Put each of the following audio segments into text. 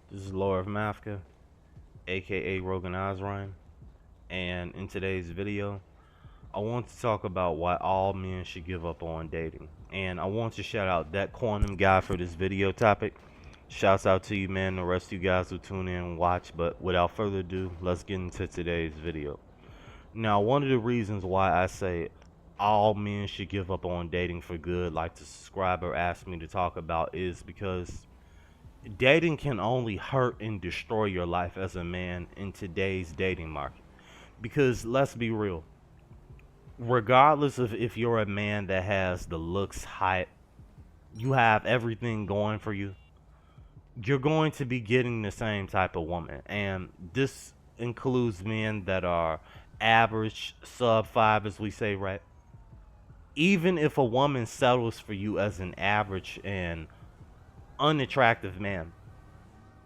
This is Laura of Mafka, aka Rogan Osrine, and in today's video, I want to talk about why all men should give up on dating. And I want to shout out that Quantum guy for this video topic. Shouts out to you, man. The rest of you guys will tune in and watch. But without further ado, let's get into today's video. Now, one of the reasons why I say all men should give up on dating for good, like the subscriber asked me to talk about, is because dating can only hurt and destroy your life as a man in today's dating market. Because let's be real, regardless of if you're a man that has the looks, height, you have everything going for you, you're going to be getting the same type of woman. And this includes men that are average, sub five, as we say, right? Even if a woman settles for you as an average and unattractive man,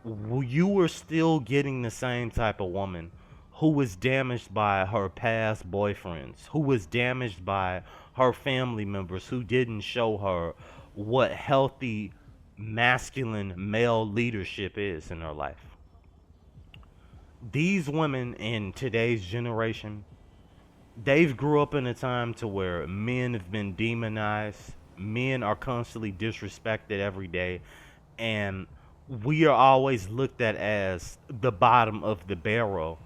you are still getting the same type of woman who was damaged by her past boyfriends, who was damaged by her family members who didn't show her what healthy masculine male leadership is in her life. These women in today's generation, they've grew up in a time to where men have been demonized, men are constantly disrespected every day, and we are always looked at as the bottom of the barrel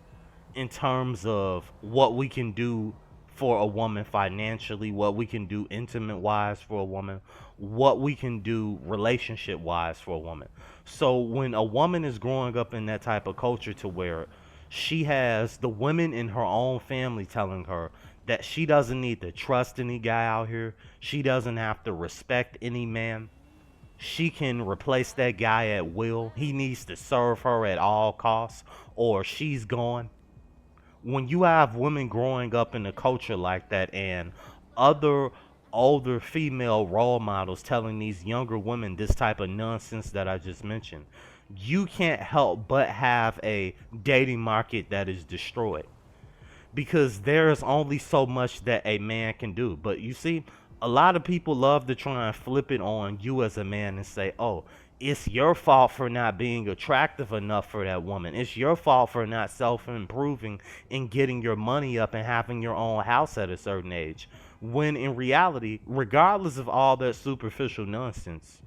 in terms of what we can do for a woman financially, what we can do intimate wise for a woman, what we can do relationship wise for a woman. So when a woman is growing up in that type of culture to where she has the women in her own family telling her that she doesn't need to trust any guy out here, she doesn't have to respect any man, she can replace that guy at will, he needs to serve her at all costs, or she's gone. When you have women growing up in a culture like that and other older female role models telling these younger women this type of nonsense that I just mentioned, you can't help but have a dating market that is destroyed, because there's only so much that a man can do. But you see, a lot of people love to try and flip it on you as a man and say, oh, it's your fault for not being attractive enough for that woman. It's your fault for not self improving and getting your money up and having your own house at a certain age. When in reality, regardless of all that superficial nonsense,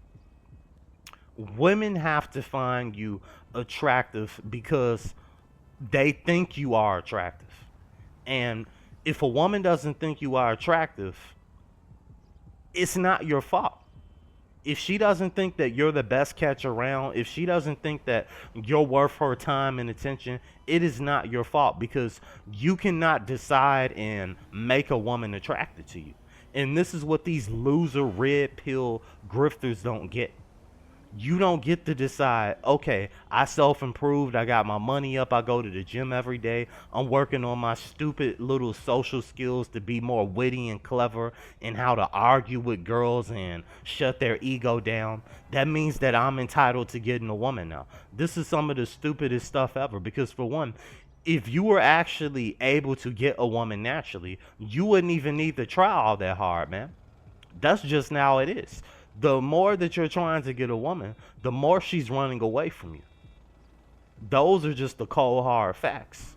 women have to find you attractive because they think you are attractive. And if a woman doesn't think you are attractive, it's not your fault. If she doesn't think that you're the best catch around, if she doesn't think that you're worth her time and attention, it is not your fault, because you cannot decide and make a woman attracted to you. And this is what these loser red pill grifters don't get. You don't get to decide, okay, I self-improved, I got my money up, I go to the gym every day, I'm working on my stupid little social skills to be more witty and clever and how to argue with girls and shut their ego down. That means that I'm entitled to getting a woman now. This is some of the stupidest stuff ever, because for one, if you were actually able to get a woman naturally, you wouldn't even need to try all that hard, man. That's just how it is. The more that you're trying to get a woman, the more she's running away from you. Those are just the cold hard facts.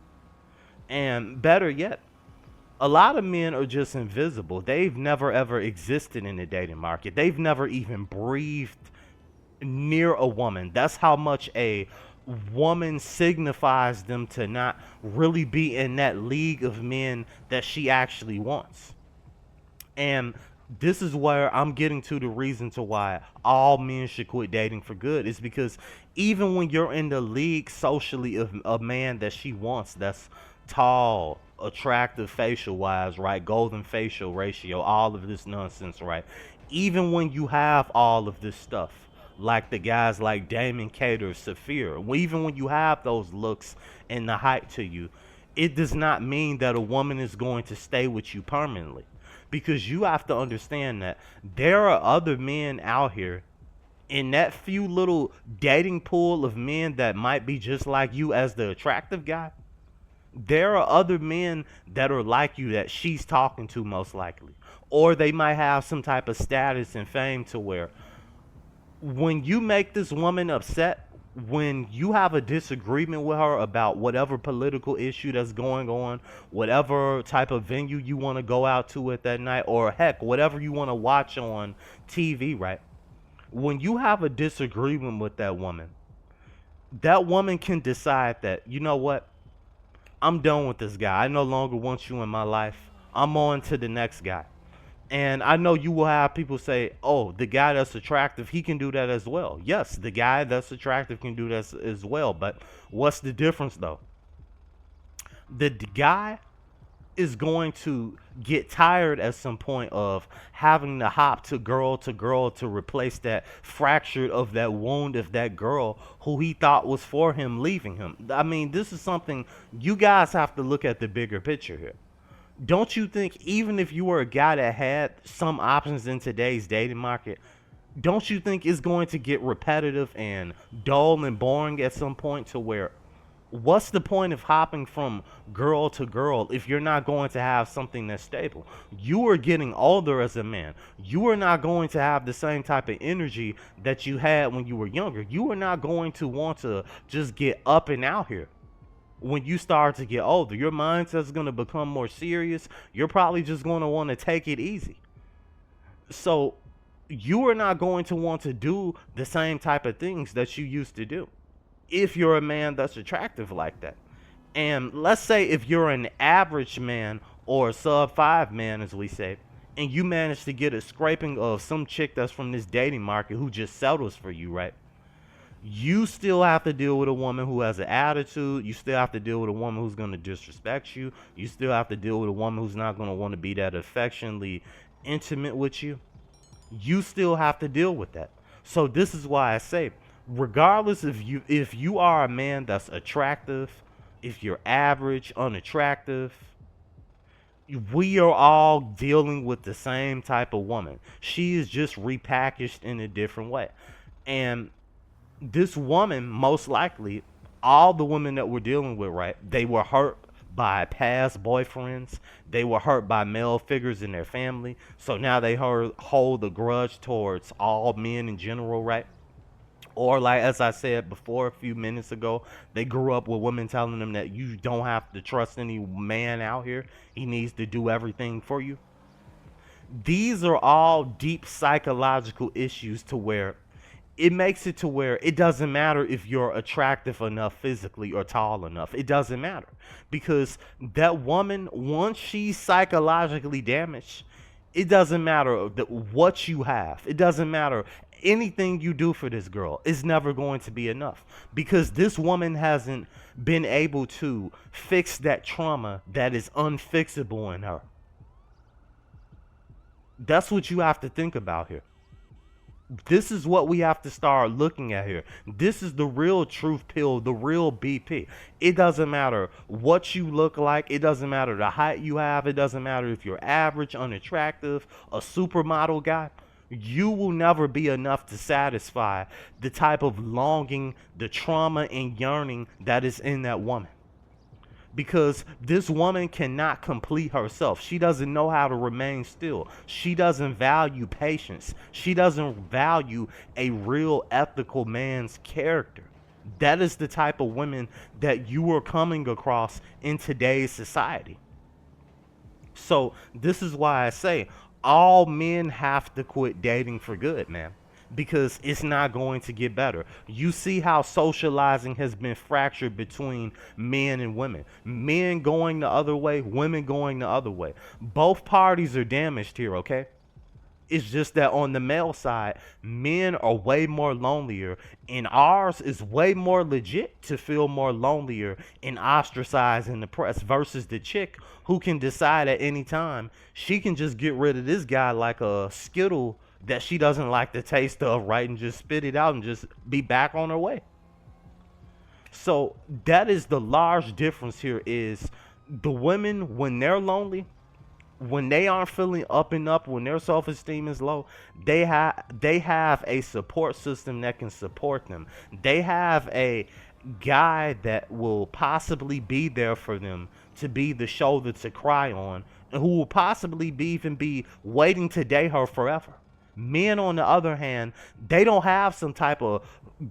And better yet, a lot of men are just invisible. They've never ever existed in the dating market. They've never even breathed near a woman. That's how much a woman signifies them to not really be in that league of men that she actually wants. And this is where I'm getting to the reason to why all men should quit dating for good, is because even when you're in the league socially of a man that she wants, that's tall, attractive facial wise, right? Golden facial ratio, all of this nonsense, right? Even when you have all of this stuff, like the guys like Damon Cater, Saphir, even when you have those looks and the height to you, it does not mean that a woman is going to stay with you permanently, because you have to understand that there are other men out here in that few little dating pool of men that might be just like you as the attractive guy. There are other men that are like you that she's talking to, most likely, or they might have some type of status and fame to where when you make this woman upset, When you have a disagreement with her about whatever political issue that's going on, whatever type of venue you want to go out to at that night, or heck, whatever you want to watch on TV, right? When you have a disagreement with that woman can decide that, you know what? I'm done with this guy. I no longer want you in my life. I'm on to the next guy. And I know you will have people say, oh, the guy that's attractive, he can do that as well. Yes, the guy that's attractive can do that as well. But what's the difference, though? The guy is going to get tired at some point of having to hop to girl to replace that fractured of that wound of that girl who he thought was for him leaving him. I mean, this is something you guys have to look at the bigger picture here. Don't you think even if you were a guy that had some options in today's dating market, don't you think it's going to get repetitive and dull and boring at some point to where what's the point of hopping from girl to girl if you're not going to have something that's stable? You are getting older as a man. You are not going to have the same type of energy that you had when you were younger. You are not going to want to just get up and out here. When you start to get older, your mindset's going to become more serious. You're probably just going to want to take it easy. So you are not going to want to do the same type of things that you used to do if you're a man that's attractive like that. And let's say if you're an average man or a sub 5 man, as we say, and you manage to get a scraping of some chick that's from this dating market who just settles for you, right? You still have to deal with a woman who has an attitude. You still have to deal with a woman who's going to disrespect you. You still have to deal with a woman who's not going to want to be that affectionately intimate with you. You still have to deal with that. So this is why I say, regardless if you are a man that's attractive, if you're average, unattractive, we are all dealing with the same type of woman. She is just repackaged in a different way. And this woman, most likely, all the women that we're dealing with, right, they were hurt by past boyfriends. They were hurt by male figures in their family. So now they hold a grudge towards all men in general, right? Or like as I said before a few minutes ago, they grew up with women telling them that you don't have to trust any man out here. He needs to do everything for you. These are all deep psychological issues to where it makes it to where it doesn't matter if you're attractive enough physically or tall enough. It doesn't matter because that woman, once she's psychologically damaged, it doesn't matter what you have. It doesn't matter anything you do for this girl. It's never going to be enough because this woman hasn't been able to fix that trauma that is unfixable in her. That's what you have to think about here. This is what we have to start looking at here. This is the real truth pill, the real BP. It doesn't matter what you look like. It doesn't matter the height you have. It doesn't matter if you're average, unattractive, a supermodel guy. You will never be enough to satisfy the type of longing, the trauma and yearning that is in that woman. Because this woman cannot complete herself. She doesn't know how to remain still. She doesn't value patience. She doesn't value a real ethical man's character. That is the type of women that you are coming across in today's society. So this is why I say all men have to quit dating for good, man, because it's not going to get better. You see how socializing has been fractured between men and women. Men going the other way, women going the other way. Both parties are damaged here, okay? It's just that on the male side, men are way more lonelier, and ours is way more legit to feel more lonelier and ostracized and depressed versus the chick who can decide at any time she can just get rid of this guy like a Skittle that she doesn't like the taste of, right, and just spit it out and just be back on her way. So that is the large difference here is the women, when they're lonely, when they aren't feeling up and up, when their self-esteem is low, they have a support system that can support them. They have a guy that will possibly be there for them to be the shoulder to cry on, and who will possibly be even be waiting to date her forever. Men, on the other hand, they don't have some type of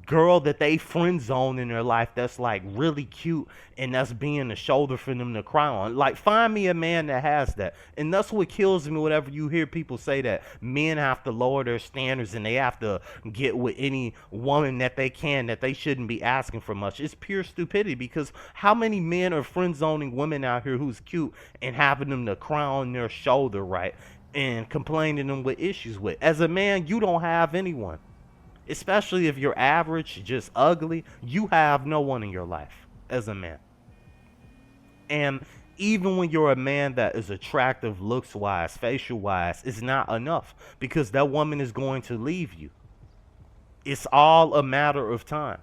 girl that they friend zone in their life that's like really cute and that's being a shoulder for them to cry on. Like, find me a man that has that. And that's what kills me whenever you hear people say that men have to lower their standards and they have to get with any woman that they can, that they shouldn't be asking for much. It's pure stupidity, because how many men are friend zoning women out here who's cute and having them to cry on their shoulder, right? And complaining them with issues with. As a man, you don't have anyone. Especially if you're average, just ugly, you have no one in your life as a man. And even when you're a man that is attractive looks wise, facial wise, it's not enough, because that woman is going to leave you. It's all a matter of time.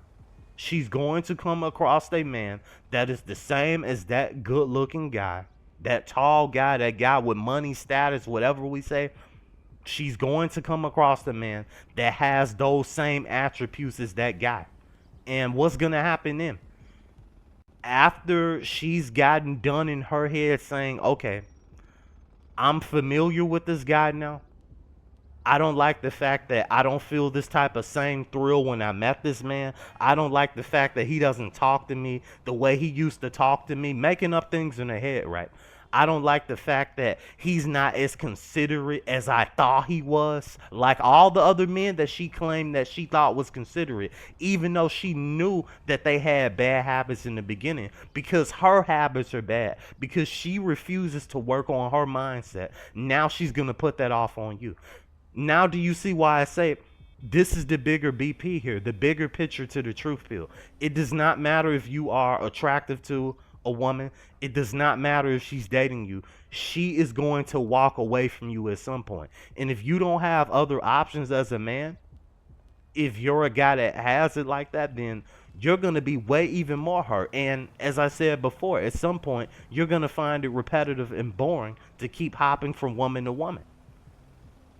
She's going to come across a man that is the same as that good looking guy, that tall guy, that guy with money, status, whatever we say. She's going to come across a man that has those same attributes as that guy. And what's going to happen then? After she's gotten done in her head saying, okay, I'm familiar with this guy now. I don't like the fact that I don't feel this type of same thrill when I met this man. I don't like the fact that he doesn't talk to me the way he used to talk to me, making up things in her head, right? I don't like the fact that he's not as considerate as I thought he was. Like all the other men that she claimed that she thought was considerate, even though she knew that they had bad habits in the beginning, because her habits are bad, because she refuses to work on her mindset. Now she's going to put that off on you. Now do you see why I say this is the bigger BP here, the bigger picture to the truth pill? It does not matter if you are attractive to a woman. It does not matter if she's dating you. She is going to walk away from you at some point. And if you don't have other options as a man, if you're a guy that has it like that, then you're going to be way even more hurt. And as I said before, at some point, you're going to find it repetitive and boring to keep hopping from woman to woman.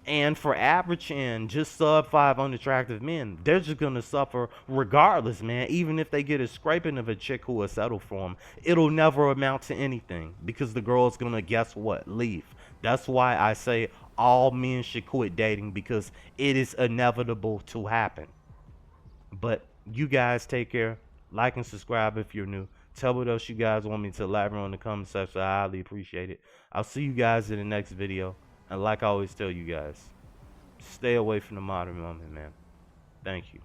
And for average and just sub 5 unattractive men, they're just going to suffer regardless, man. Even if they get a scraping of a chick who will settle for them, it'll never amount to anything, because the girl's going to, guess what, leave. That's why I say all men should quit dating, because it is inevitable to happen. But you guys take care. Like and subscribe if you're new. Tell me what else you guys want me to elaborate on in the comment section. I highly appreciate it. I'll see you guys in the next video. And like I always tell you guys, stay away from the modern woman, man. Thank you.